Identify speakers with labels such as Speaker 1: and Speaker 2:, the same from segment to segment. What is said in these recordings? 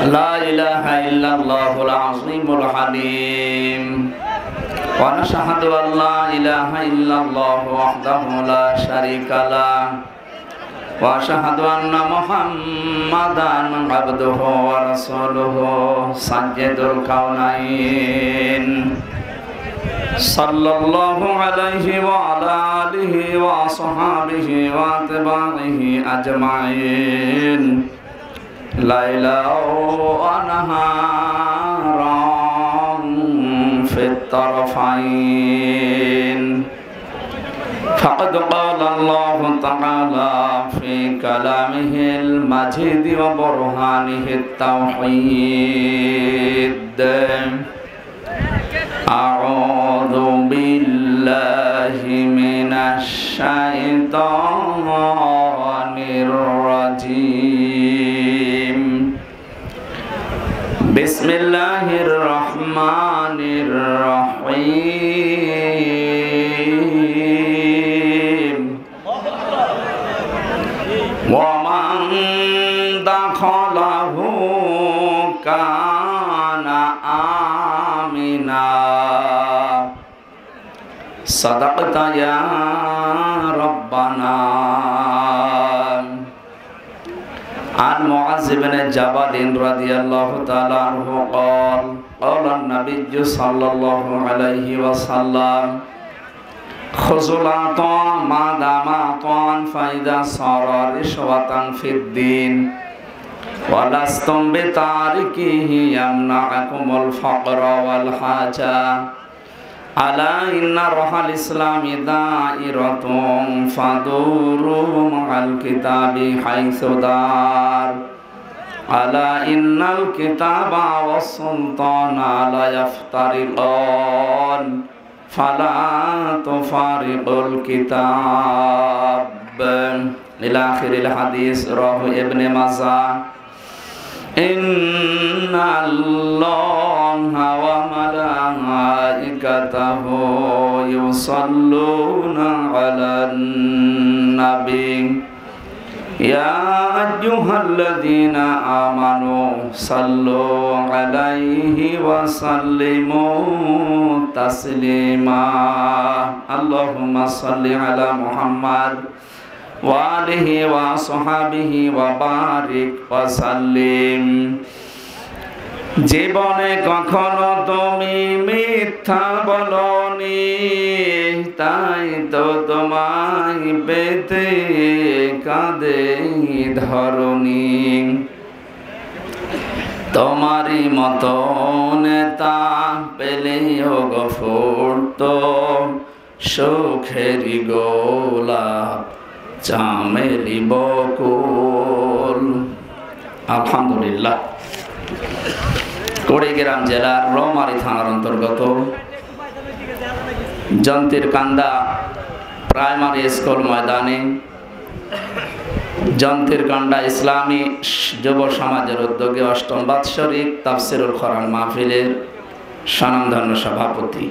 Speaker 1: لا إله إلا الله العظيم الحليم ونشهد أن لا إله إلا الله وحده لا شريك له وأشهد أن محمدا عبده ورسوله سيد الكونين صلى الله عليه وعلى آله وصحبه وأتباعه أجمعين ليلا ونهارا في الطرفين فقد قال الله تعالى في كلامه المجيد وبرهانه التوحيد أعوذ بالله من الشيطان الرجيم بسم الله الرحمن الرحيم ومن دخله كان آمنا صدقت يا ربنا عن معاذ بن جبل رضي الله تعالى عنه قال قال النبي صلى الله عليه وسلم خذوا العطاء ما دام عطاء فإذا صار رشوة في الدين ولستم بتاركه يمنعكم الفقر والحاجة ألا إن روح الإسلام دائرة فدوروا مع الكتاب حيث دار ألا إن الكتاب والسلطان لا يفترقان فلا تفارقوا الكتاب إلى آخر الحديث رواه ابن ماجه إن الله وملائكته يصلون على النبي يا أيها الذين آمنوا صلوا عليه وسلموا تسليما اللهم صل على محمد وآله وصحبه وبارك وسلم জীবনে কখনো তুমি মিথ্যা বলনি তাই তো তোমায় পেতে কাঁদে ধরনি তোমারই মতো নেতা পেলেও গফুর তো সুখেরই গোলাপ চামেলি বকুল আলহামদুলিল্লাহ কুড়িগ্রাম জেলার রৌমারী থানার অন্তর্গত জন্তিরকান্দা প্রাইমারি স্কুল ময়দানে জন্তিরকান্দা ইসলামী যুব সমাজের উদ্যোগে অষ্টম বাৎসরিক তাফসিরুল কোরআন মাহফিলের স্বনামধন্য সভাপতি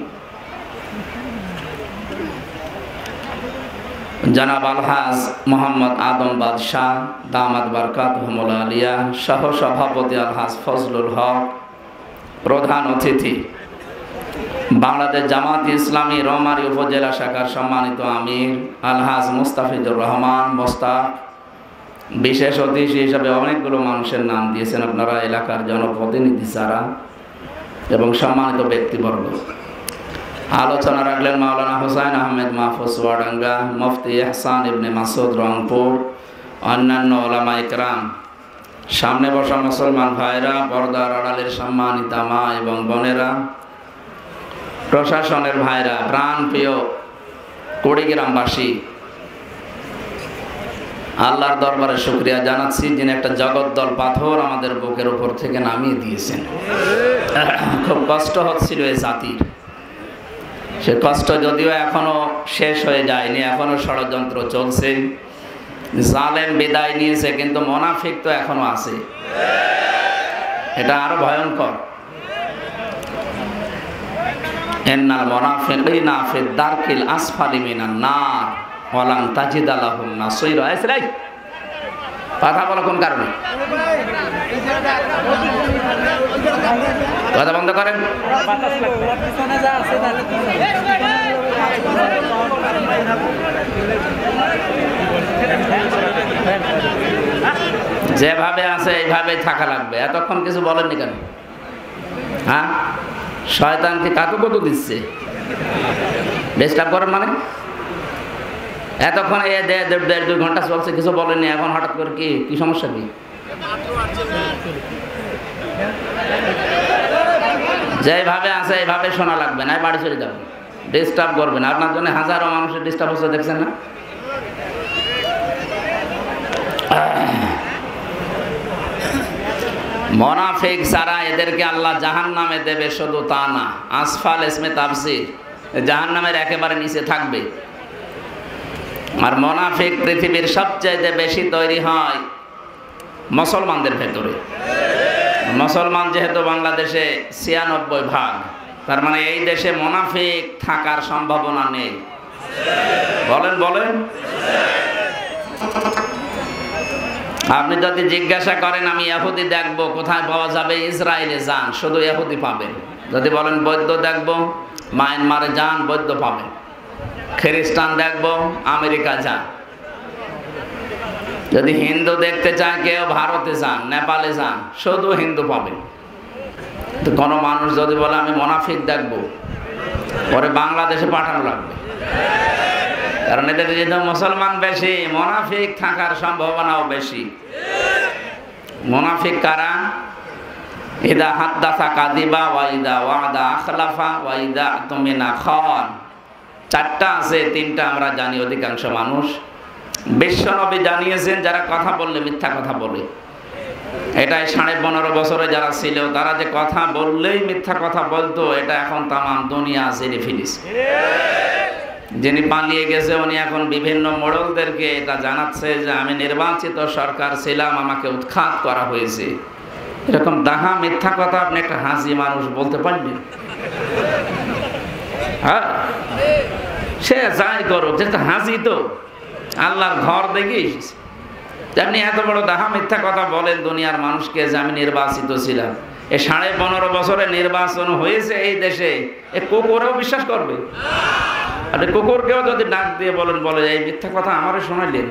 Speaker 1: জনাব আলহাজ মোহাম্মদ আদম বাদশাহ দামাত বারকাতুহুল আলিয়া সহ সভাপতি আলহাজ ফজলুল হক প্রধান অতিথি বাংলাদেশ জামাত ইসলামী রৌমারী উপজেলা শাখার সম্মানিত আমির আলহাজ মুস্তাফিজুর রহমান মোস্তাক বিশেষ অতিথি হিসাবে অনেকগুলো মানুষের নাম দিয়েছেন আপনারা এলাকার জনপ্রতিনিধি যারা এবং সম্মানিত ব্যক্তিবর্গ আলোচনা রাখলেন মাওলানা হুসাইন আহমেদ মাহফুজ চুয়াডাঙ্গা মুফতি ইহসান ইবনে মাসুদ রংপুর অন্যান্য ওলামা ইকরাম সামনে বসা মুসলমান ভাইরা পর্দার আড়ালের সম্মানিতা মা এবং বোনেরা প্রশাসনের ভাইরা প্রাণপ্রিয় কুড়িগ্রামবাসী আল্লাহর দরবারে শুকরিয়া জানাচ্ছি যিনি একটা জগদ্দল পাথর আমাদের বুকের উপর থেকে নামিয়ে দিয়েছেন খুব কষ্ট হচ্ছিল এই জাতির সে কষ্ট যদিও এখনো শেষ হয়ে যায়নি এখনো ষড়যন্ত্র চলছে জালেম বিদায় নিয়েছে কিন্তু মুনাফিক তো এখনো আছে এটা আরো ভয়ঙ্কর ইন্নাল মুনাফিকিনা ফিদ দারকিল আসফালি মিনান নার ওয়া লান তাজিদা লাহুম নাসীরা কথা বলো কোন কারণে? কথা বন্ধ করেন। যেভাবে আছে এইভাবে থাকা লাগবে। এতক্ষণ কিছু বলেননি কেন? হ্যাঁ, শয়তানকে কাকু কত দিচ্ছে? ডিস্টার্ব করেন মানে? এতক্ষণ এ 1.5-2 ঘন্টা চলছে, কিছু বলেননি, এখন হঠাৎ করে কি সমস্যা? কি যেভাবে আছে এইভাবে শোনা লাগবে না, বাড়ি চলে যাবেন। ডিস্টার্ব করবেন, আপনার জন্য হাজারো মানুষের ডিস্টার্ব হচ্ছে, দেখছেন না? মুনাফিক ছাড়া এদেরকে আল্লাহ জাহান্নামে দেবে, শুধু তা না, আসফাল ইসমে তাফসীর, জাহান্নামের একেবারে নিচে থাকবে। আর মুনাফিক পৃথিবীর সবচেয়ে বেশি তৈরি হয় মুসলমানদের ভেতরে। মুসলমান যেহেতু বাংলাদেশে 96%, তার মানে এই দেশে মুনাফিক থাকার সম্ভাবনা নেই। বলেন আপনি যদি জিজ্ঞাসা করেন আমি ইহুদি দেখবো, কোথায় পাওয়া যাবে? ইসরায়েলে যান, শুধু ইহুদি পাবেন। যদি বলেন বৌদ্ধ দেখবো, মায়ানমারে যান, বৌদ্ধ পাবেন। খ্রিস্টান দেখবো, আমেরিকা যান। যদি হিন্দু দেখতে চান কেউ, ভারতে যান, নেপালে যান, শুধু হিন্দু পাবেন। তো কোনো মানুষ যদি বলে আমি মুনাফিক দেখবো, পরে বাংলাদেশে পাঠানো লাগবে, কারণ এদের যেহেতু মুসলমান বেশি, মুনাফিক থাকার সম্ভাবনাও বেশি। মুনাফিক কারা? ইদা হাদ্দাসা কাযিবা ওয়া ইদা ওয়াদা আখলাফা ওয়া ইদা তুমিনা খান। 4টা আছে, 3টা আমরা জানি অধিকাংশ মানুষ। বিশ্বনবী জানিয়েছেন যারা কথা বললে মিথ্যা কথা বলে। এটাই 15.5 বছরে যারা ছিল, তারা যে কথা বললেই মিথ্যা কথা বলতো, এটা এখন তামাম দুনিয়া জেনে ফেলেছে। যিনি পালিয়ে গেছে উনি এখন বিভিন্ন মোড়লদেরকে এটা জানাচ্ছে যে আমি নির্বাচিত সরকার ছিলাম, আমাকে উৎখাত করা হয়েছে। এরকম দাহা মিথ্যা কথা আপনি একটা হাসি মানুষ বলতে পারবেন? হ্যাঁ, সে যাই করুক, যেটা হাসি তো আল্লাহর ঘর দেখিস। তেমনি এত বড় দাহা মিথ্যা কথা বলেন দুনিয়ার মানুষকে যে আমি নির্বাচিত ছিলাম। 15.5 বছরে নির্বাচন হয়েছে এই দেশে, এ কুকুরও বিশ্বাস করবে? আপনি কুকুরকেও যদি ডাক দিয়ে বলে এই মিথ্যা কথা আমারও শোনাইলেন,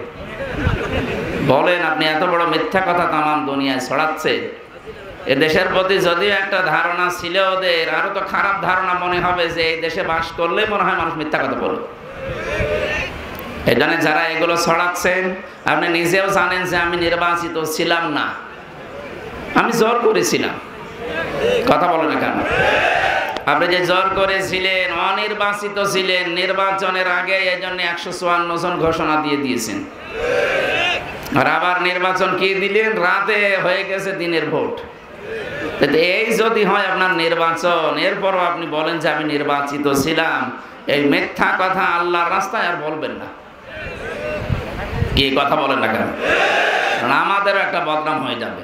Speaker 1: বলেন আপনি এত বড় মিথ্যা কথা তামাম দুনিয়ায় ছড়াচ্ছে। এ দেশের প্রতি যদিও একটা ধারণা ছিল ওদের, আরো তো খারাপ ধারণা মনে হবে যে এই দেশে বাস করলে মনে হয় মানুষ মিথ্যা কথা বলে। এই জন্য যারা এগুলো ছড়াচ্ছেন, আপনি নিজেও জানেন যে আমি নির্বাচিত ছিলাম না, আমি জোর করেছিলাম। কথা বলে না কেন? আপনি যে জোর করেছিলেন, অনির্বাচিত ছিলেন, নির্বাচনের আগে এই জন্য 154 জন ঘোষণা দিয়ে দিয়েছেন। আর আবার নির্বাচন কি দিলেন? রাতে হয়ে গেছে দিনের ভোট। এই যদি হয় আপনার নির্বাচন, এরপরও আপনি বলেন যে আমি নির্বাচিত ছিলাম, এই মিথ্যা কথা আল্লাহর রাস্তায় আর বলবেন না। কি কথা বলেন না কেন? আমাদেরও একটা বদনাম হয়ে যাবে।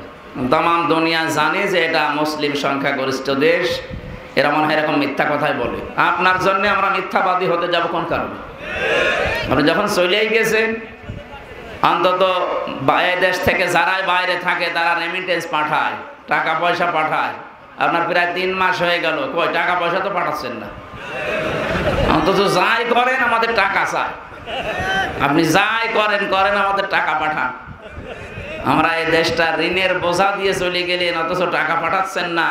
Speaker 1: তামাম দুনিয়া জানে যে এটা মুসলিম সংখ্যাগরিষ্ঠ দেশ, এরা মনে হয় এরকম মিথ্যা কথাই বলে। আপনার জন্য আমরা মিথ্যাবাদী হতে যাব কোন কারণে? আপনি যখন চলেই গেছেন, অন্তত দেশ থেকে যারাই বাইরে থাকে তারা রেমিটেন্স পাঠায়, টাকা পয়সা পাঠায়। আপনার প্রায় 3 মাস হয়ে গেল, কই টাকা পয়সা তো পাঠাচ্ছেন না। অন্তত যাই করেন আমাদের টাকা চাই। আপনি যাই করেন আমাদের টাকা পাঠান। আমরা এই দেশটা ঋণের বোঝা দিয়ে চলে গেলেন, অথচ টাকা পাঠাচ্ছেন না।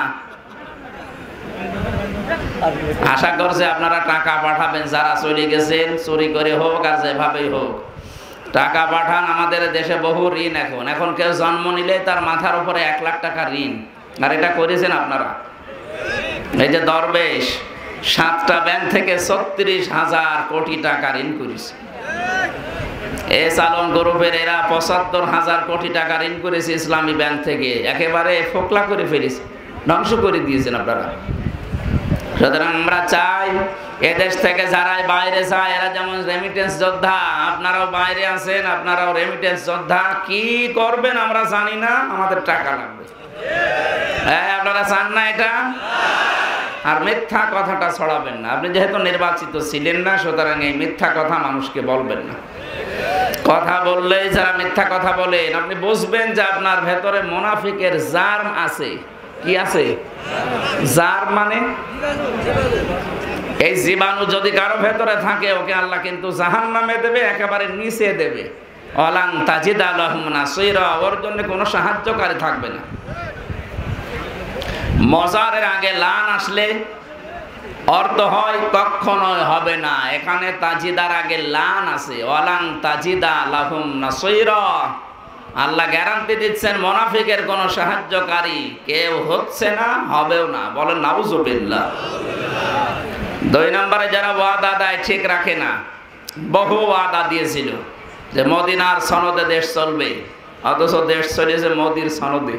Speaker 1: আশা করছে আপনারা টাকা পাঠাবেন, যারা চলে গেছেন চুরি করে হোক আর যেভাবেই হোক টাকা পাঠান। আমাদের দেশে বহু ঋণ, এখন কেউ জন্ম নিলে তার মাথার উপরে 1 লাখ টাকা ঋণ। আর এটা করেছেন আপনারা। এই যে দরবেশ 7টা ব্যাংক থেকে 36,000 কোটি টাকা ঋণ করেছে। এস আলম গ্রুপের এরা 75,000 কোটি টাকা ঋণ করেছে ইসলামী ব্যাংক থেকে, একেবারে ফোকলা করে ফেলেছে, ধ্বংস করে দিয়েছেন আপনারা। সুতরাং আমরা চাই এদেশ থেকে যারাই বাইরে যায়, এরা যেমন রেমিটেন্স যোদ্ধা, আপনারাও বাইরে আছেন, আপনারাও রেমিটেন্স যোদ্ধা। কি করবেন আমরা জানি না, আমাদের টাকা লাগবে। হ্যাঁ, আপনারা চান না এটা? আর মিথ্যা কথাটা ছড়াবেন না। আপনি যেহেতু নির্বাচিত ছিলেন না, সুতরাং এই মিথ্যা কথা মানুষকে বলবেন না। কথা বললেই যারা মিথ্যা কথা বলেন, আপনি বুঝবেন যে আপনার ভেতরে মুনাফিকের জার্ম আছে। কি আছে? জার্ম মানে এই জীবাণু যদি কারো ভেতরে থাকে, ওকে আল্লাহ কিন্তু জাহান্নামে দেবে, একেবারে নিচে দেবে। ওয়ালান তাজিদা লাহুম নাসীরা, ওর জন্য কোনো সাহায্যকারী থাকবে না। মজারের আগে লান আসলে অর্থ হয় কখনোই হবে না। এখানে তাজিদার আগে লান আছে, ওয়ালান তাজিদা লাহুম নাসীরা। আল্লাহ গ্যারান্টি দিচ্ছেন মুনাফিকের কোনো সাহায্যকারী কেউ হচ্ছে না, হবেও না। বলেন নাউজুবিল্লাহ। 2 নম্বরে যারা ওয়াদা দেয় ঠিক রাখে না। বহু ওয়াদা দিয়েছিল যে মদিনার সনদে দেশ চলবে, অথচ দেশ চলেছে মোদির সনদে।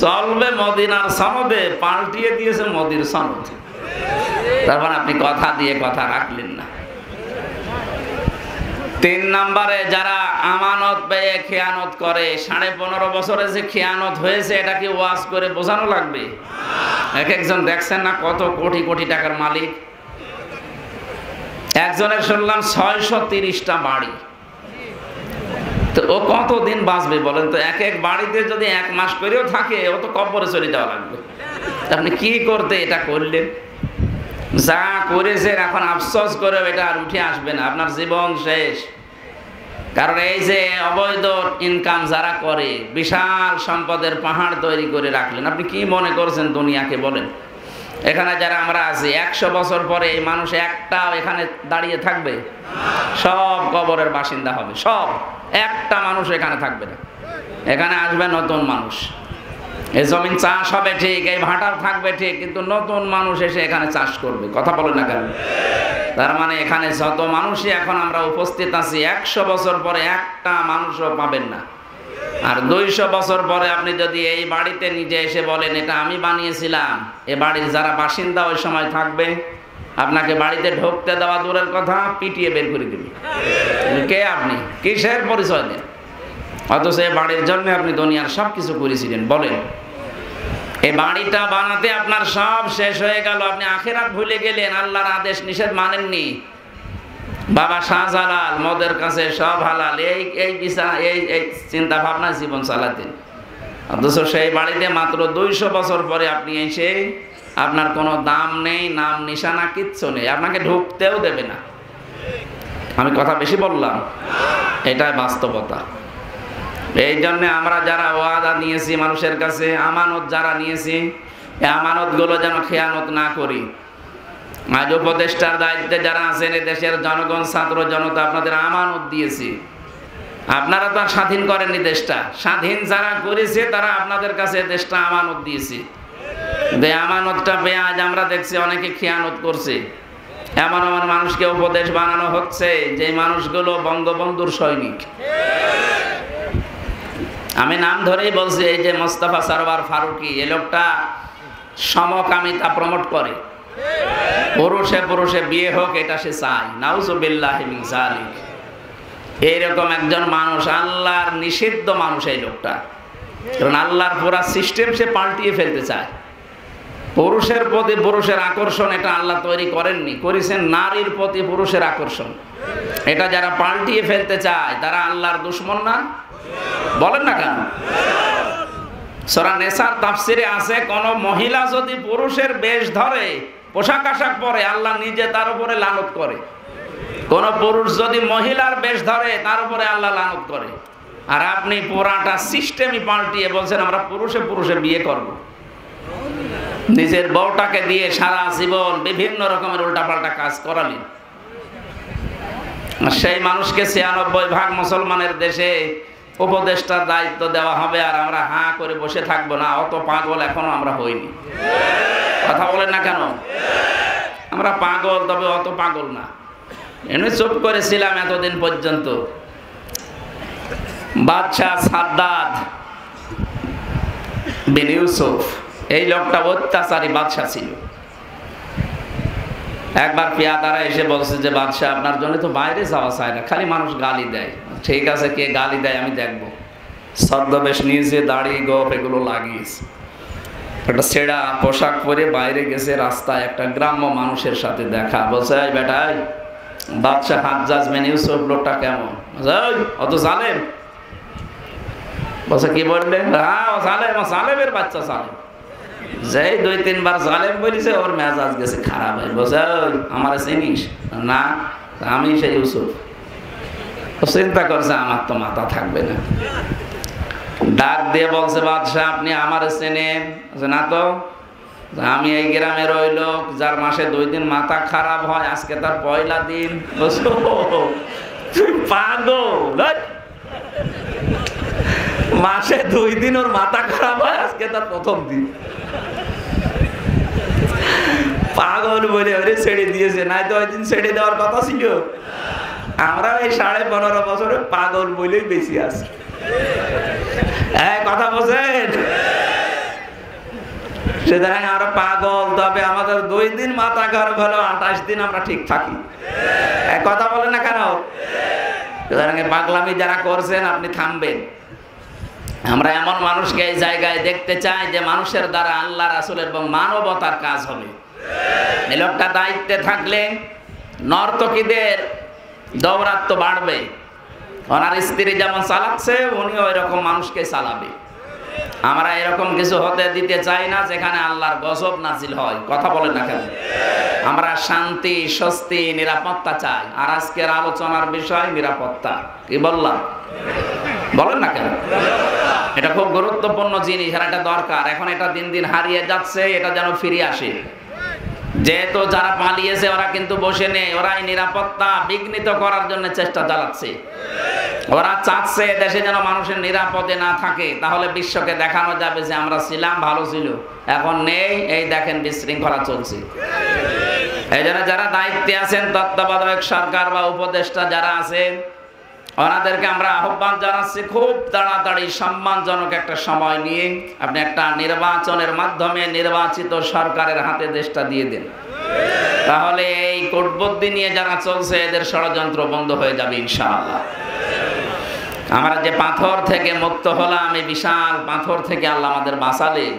Speaker 1: চলবে মদিনার সনদে, পাল্টিয়ে দিয়েছে মোদির সনদ। তারপর আপনি কথা দিয়ে কথা রাখলেন না। 3 নম্বরে যারা আমানত পেয়ে খেয়ানত করে, 15.5 বছরে যে খেয়ানত হয়েছে এটা কি ওয়াজ করে বোঝানো লাগবে? এক একজন দেখছেন না কত কোটি কোটি টাকার মালিক। একজনের শুনলাম 630টা বাড়ি। তো ও কতদিন বাঁচবে বলেন তো? এক এক বাড়িতে যদি 1 মাস করেও থাকে, ও তো কবরে চলে যাওয়া লাগবে। আপনি কি করতে এটা করলেন? যা করেছেন এখন আফসোস করে এটা আর উঠে আসবে না, আপনার জীবন শেষ। কারণ এই যে অবৈধ ইনকাম যারা করে, বিশাল সম্পদের পাহাড় তৈরি করে রাখলেন। আপনি কি মনে করছেন দুনিয়াকে? বলেন, এখানে যারা আমরা আছি 100 বছর পরে এই মানুষ একটাও এখানে দাঁড়িয়ে থাকবে? সব কবরের বাসিন্দা হবে, সব। একটা মানুষ এখানে থাকবে না। এখানে আসবে নতুন মানুষ। এই জমিন চাষ হবে ঠিক, এই ভাটার থাকবে ঠিক, কিন্তু নতুন মানুষ এসে এখানে চাষ করবে। কথা বলে না কেন? তার মানে এখানে যত মানুষই এখন আমরা উপস্থিত আছি, 100 বছর পরে একটা মানুষও পাবেন না। আর 200 বছর পরে আপনি যদি এই বাড়িতে নিজে এসে বলেন এটা আমি বানিয়েছিলাম, এ বাড়ির যারা বাসিন্দা ওই সময় থাকবে, আপনাকে বাড়িতে ঢুকতে দেওয়া দূরের কথা, পিটিয়ে বের করে দিবে। কে আপনি? কিসের পরিচয় দেন? অথচ এই বাড়ির জন্য আপনি দুনিয়ার সব কিছু করেছিলেন। বলেন, এই বাড়িটা বানাতে আপনার সব শেষ হয়ে গেল, আপনি আখিরাত ভুলে গেলেন, আল্লাহর আদেশ নিষেধ মানেননি। বাবা শাহজালাল মদের কাছে সব হালাল, এই চিন্তা ভাবনা জীবন চালাতেন। অথচ সেই বাড়িতে মাত্র 200 বছর পরে আপনি এসে আপনার কোনো দাম নেই, নাম নিশানা কিচ্ছু নেই, আপনাকে ঢুকতেও দেবে না। আমি কথা বেশি বললাম? এটাই বাস্তবতা। এই জন্য আমরা যারা ওয়াদা নিয়েছি মানুষের কাছে, আমানত যারা নিয়েছি, এই আমানতগুলো যেন খেয়ানত না করি। আজ উপদেষ্টার দায়িত্বে যারা আছেন, এই দেশের জনগণ, ছাত্র জনতা আপনাদের আমানত দিয়েছি। আপনারা তো আর স্বাধীন করেননি দেশটা, স্বাধীন যারা করেছে তারা আপনাদের কাছে দেশটা আমানত দিয়েছে। আমানতটা পেয়ে আজ আমরা দেখছি অনেকে খেয়ানত করছে। এমন এমন মানুষকে উপদেশ বানানো হচ্ছে যে মানুষগুলো বঙ্গবন্ধুর সৈনিক। আমি নাম ধরেই বলছি, এই যে মোস্তফা সরওয়ার ফারুকী, এই লোকটা সমকামিতা প্রমোট করে। পুরুষে পুরুষে বিয়ে হোক এটা সে চায়। নাউজুবিল্লাহি মিন যালিক। এইরকম একজন মানুষ, আল্লাহর নিষিদ্ধ মানুষ এই লোকটা। কারণ আল্লাহর পুরা সিস্টেম সে পাল্টিয়ে ফেলতে চায়। পুরুষের প্রতি পুরুষের আকর্ষণ এটা আল্লাহ তৈরি করেননি, করেছেন নারীর প্রতি পুরুষের আকর্ষণ। এটা যারা পাল্টিয়ে ফেলতে চায় তারা আল্লাহর দুশমন না? বলেন না কেন? সূরা নিসার তাফসিরে আছে, কোন মহিলা যদি পুরুষের বেশ ধরে, পোশাক আশাক পরে, আল্লাহ নিজে তার উপরে লানত করে। কোন পুরুষ যদি মহিলার বেশ ধরে, তার উপরে আল্লাহ লানত করে। আর আপনি পুরাটা সিস্টেমই পাল্টিয়ে বলছেন আমরা পুরুষে পুরুষে বিয়ে করব। নিজের বউটাকে দিয়ে সারা জীবন বিভিন্ন রকমের উল্টাপাল্টা কাজ করালেন। সেই মানুষকে 96% মুসলমানের দেশে উপদেষ্টার দায়িত্ব দেওয়া হবে, আর আমরা হাঁ করে বসে থাকবো না। অত পাগল এখনো আমরা হইনি। কথা বলেন না কেন? আমরা পাগল, তবে অত পাগল না। এমনি চুপ করেছিলাম এতদিন পর্যন্ত। বাদশাহ সাদ্দাত বিন ইউসুফ, এই লোকটা অত্যাচারী বাদশাহ ছিল। একবার পেয়াদারা এসে বলছে যে বাদশাহ আপনার জন্য তো বাইরে যাওয়া চায় না, খালি মানুষ গালি দেয়। ঠিক আছে, কে গালি দেয় আমি দেখবো। ছদ্মবেশ নিয়েছে, দাড়ি গোপ এগুলো লাগিয়েছে, একটা ছেঁড়া পোশাক পরে বাইরে গেছে। রাস্তায় একটা গ্রাম্য মানুষের সাথে দেখা। বলছে এই বেটাই, বাদশাহ হাজ্জাজ বিন ইউসুফ লোকটা কেমন? অত জালেম। বলছে কি বললেন? হ্যাঁ ও জালেম, জালেমের বাচ্চা জালেম। যেই 2-3 বার জালেম বলেছে ওর মেজাজ গেছে খারাপ হয়ে। বলছে আমার চিনিস না? আমি সেই ইউসুফ। চিন্তা করছে আমার তো মাথা থাকবে না, ডাক দিয়ে বলছে বাদশাহ আপনি আমার চেনেন? না তো। আমি এই গ্রামের ওই লোক যার মাসে 2 দিন মাথা খারাপ হয়, আজকে তার পয়লা দিন। তুই পাগল, মাসে 2 দিন ওর মাথা খারাপ হয়, আজকে তার প্রথম দিন। পাগল বলে ওরে ছেড়ে দিয়েছে, নাই তো ওই দিন ছেড়ে দেওয়ার কথা ছিল। আমরা এই 15.5 বছরে পাগল বলেই বেশি আছি। কথা বলছেন? সুতরাং আমরা পাগল, তবে আমাদের 2 দিন মাথা খারাপ হলো, 28 দিন আমরা ঠিক থাকি। কথা বলেন না কেন? সুতরাং পাগলামি যারা করছেন আপনি থামবেন। আমরা এমন মানুষকে এই জায়গায় দেখতে চাই যে মানুষের দ্বারা আল্লাহ রাসূলের এবং মানবতার কাজ হবে। এই লোকটা দায়িত্বে থাকলে নর্তকীদের দৌরাত্ম্য বাড়বে। ওনার স্ত্রী যেমন চালাচ্ছে উনিও এরকম মানুষকে চালাবে। আমরা এরকম কিছু হতে দিতে চাই না যেখানে আল্লাহর গজব নাজিল হয়। কথা বলেন না কেন? আমরা শান্তি, স্বস্তি, নিরাপত্তা চাই। আর আজকের আলোচনার বিষয় নিরাপত্তা। কি বললাম? বলেন না কেন? এটা খুব গুরুত্বপূর্ণ জিনিস, আর এটা দরকার। এখন এটা দিন দিন হারিয়ে যাচ্ছে, এটা যেন ফিরে আসে। যেহেতু যারা পালিয়েছে ওরা কিন্তু বসে নেই, ওরা এই নিরাপত্তা বিঘ্নিত করার জন্য চেষ্টা চালাচ্ছে। ওরা চাচ্ছে দেশে যেন মানুষের নিরাপদে না থাকে, তাহলে বিশ্বকে দেখানো যাবে যে আমরা ছিলাম, ভালো ছিল, এখন নেই। এই দেখেন বিশৃঙ্খলা চলছে। এই জন্য যারা দায়িত্বে আছেন, তত্ত্বাবধায়ক সরকার বা উপদেষ্টা যারা আছেন, ওনাদেরকে আমরা আহ্বান জানাচ্ছি খুব তাড়াতাড়ি সম্মানজনক একটা সময় নিয়ে আপনি একটা নির্বাচনের মাধ্যমে নির্বাচিত সরকারের হাতে দেশটা দিয়ে দেন। তাহলে এই কূটবুদ্ধি নিয়ে যারা চলছে এদের ষড়যন্ত্র বন্ধ হয়ে যাবে ইনশাআল্লাহ। আমরা যে পাথর থেকে মুক্ত হলাম, এই বিশাল পাথর থেকে আল্লাহ আমাদের বাঁচালেন,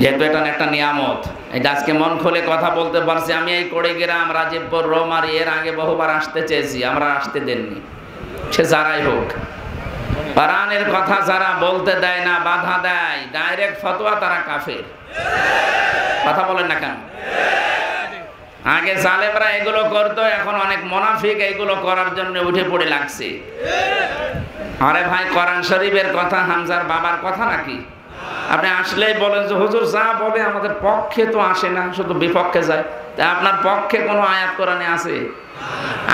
Speaker 1: যেহেতু এটা একটা নিয়ামত। এই আজকে মন খুলে কথা বলতে পারছি। আমি এই কুড়িগ্রাম, রাজীবপুর, রৌমারী এর আগে বহুবার আসতে চেয়েছি, আমরা আসতে দেননি। সে যারাই হোক, কোরআনের কথা যারা বলতে দেয় না, বাধা দেয়, ডাইরেক্ট ফতোয়া, তারা কাফের। কথা বলেন না কেন? আগে জালেমরা এগুলো করতো, এখন অনেক মুনাফিক এগুলো করার জন্য উঠে পড়ে লাগছে। আরে ভাই, কোরআন শরীফের কথা হামজার বাবার কথা নাকি? আপনি আসলেই বলেন যে হুজুর যা বলে আমাদের পক্ষে তো আসে না, শুধু বিপক্ষে যায়। তা আপনার পক্ষে কোনো আয়াত কোরআনে আছে?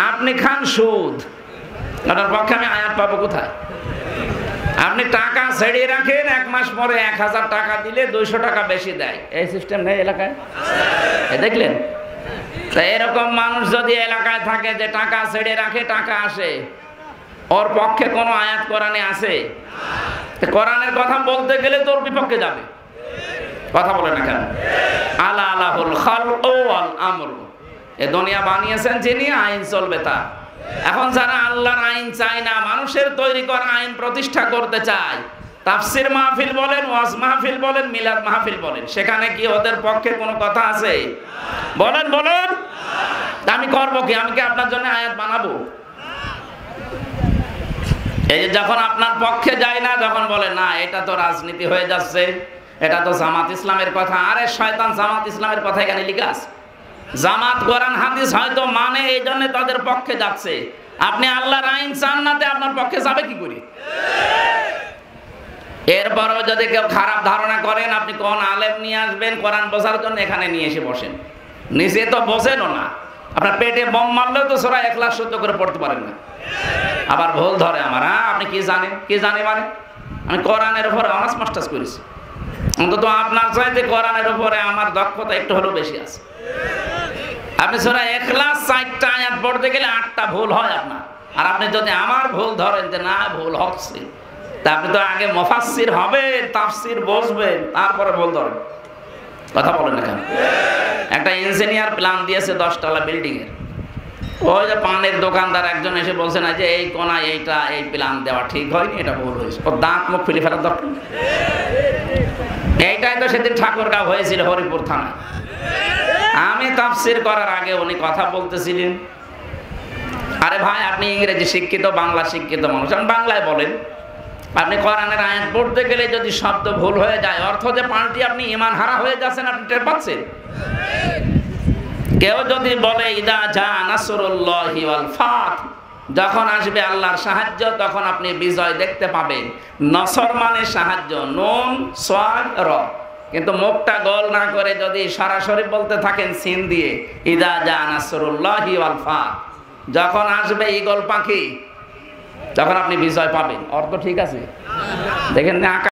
Speaker 1: আপনি খান সুদ, আপনার পক্ষে আমি আয়াত পাবো কোথায়? আপনি টাকা ছেড়ে রাখেন, 1 মাস পরে 1000 টাকা দিলে 200 টাকা বেশি দেয়। এই সিস্টেম নেই এলাকায়? দেখলেন? তা এরকম মানুষ যদি এলাকায় থাকে যে টাকা ছেড়ে রাখে, টাকা আসে, ওর পক্ষে কোনো আয়াত কোরআনে আছে? কোরআনের কথা বলতে গেলে তোর বিপক্ষে যাবে। কথা বলে না কেন? আলা আলাহুল খালকু ওয়াল আমরু, এ দুনিয়া বানিয়েছেন যিনি, আইন চলবে তার। এখন যারা আল্লাহর আইন চায় না, মানুষের তৈরি করা আইন প্রতিষ্ঠা করতে চায়, তাফসির মাহফিল বলেন, ওয়াজ মাহফিল বলেন, মিলাদ মাহফিল বলেন, সেখানে কি ওদের পক্ষে কোনো কথা আছে? বলেন বলেন। আমি করবো কি? আমি কি আপনার জন্য আয়াত বানাবো? এই যে যখন আপনার পক্ষে যায় না, যখন বলে না এটা তো রাজনীতি হয়ে যাচ্ছে, এটা তো জামাত ইসলামের কথা। আরে শয়তান, জামাত ইসলামের কথা এখানে লেখা আছে। জামাত কোরআন হাদিস হয়তো মানে, এই জন্য তাদের পক্ষে যাচ্ছে। আপনি আল্লাহর আইন চান না, আপনার পক্ষে যাবে কি করে? এরপরও যদি কেউ খারাপ ধারণা করেন, আপনি কোন আলেম নিয়ে আসবেন কোরআন বোঝার জন্য, এখানে নিয়ে এসে বসেন। নিচে তো বসেনও না, আপনার পেটে বোম মারলেও তো সূরা ইখলাস শুদ্ধ করে পড়তে পারেন না। আবার ভুল ধরে আমার। আপনি কি জানেন? কি জানে মানে? আমি কোরআনের উপরে অনার্স মাস্টার্স করেছি। অন্তত আপনার চাইতে কোরআনের উপরে আমার দক্ষতা একটু হলেও বেশি আছে। আপনি সূরা ইখলাস 4টা আয়াত পড়তে গেলে 8টা ভুল হয় আপনার। আর আপনি যদি আমার ভুল ধরেন যে না ভুল হচ্ছে, তা আপনি তো আগে মুফাসসির হবেন, তাফসীর বুঝবেন, তারপরে ভুল ধরেন। কথা বলেন না কেন? একটা ইঞ্জিনিয়ার প্ল্যান দিয়েছে 10 তলা বিল্ডিং এর। ওই যে পানের দোকানদার একজন এসে বলছে না যে এই কোনায় এইটা, এই প্ল্যান দেওয়া ঠিক হয়নি, এটা ভুল হয়েছে। ওর দাঁত মুখ ফেলে ফেলার দরকার। এইটাই তো সেদিন ঠাকুরগাঁও হয়েছিল, হরিপুর থানায়। আমি তাফসীর করার আগে উনি কথা বলতেছিলেন, আরে ভাই আপনি ইংরেজি শিক্ষিত, বাংলা শিক্ষিত মানুষ, বাংলায় বলেন। আপনি কোরআনের আয়াত পড়তে গেলে যদি শব্দ ভুল হয়ে যায়, অর্থ যে পাল্টি আপনি ঈমান হারা হয়ে যাচ্ছেন, আপনি টের পাচ্ছেন? কেউ যদি বলে ইদা জা নাসরুল্লাহি ওয়াল ফাত, যখন আসবে আল্লাহর সাহায্য তখন আপনি বিজয় দেখতে পাবেন। নসর মানে সাহায্য, নুন সাদ র, কিন্তু মুখটা গোল না করে যদি সরাসরি বলতে থাকেন সিন দিয়ে, ইদা জা নাসরুল্লাহি ওয়াল ফাত, যখন আসবে ঈগল পাখি তখন আপনি বিজয় পাবেন, অর্থ ঠিক আছে? দেখেন না?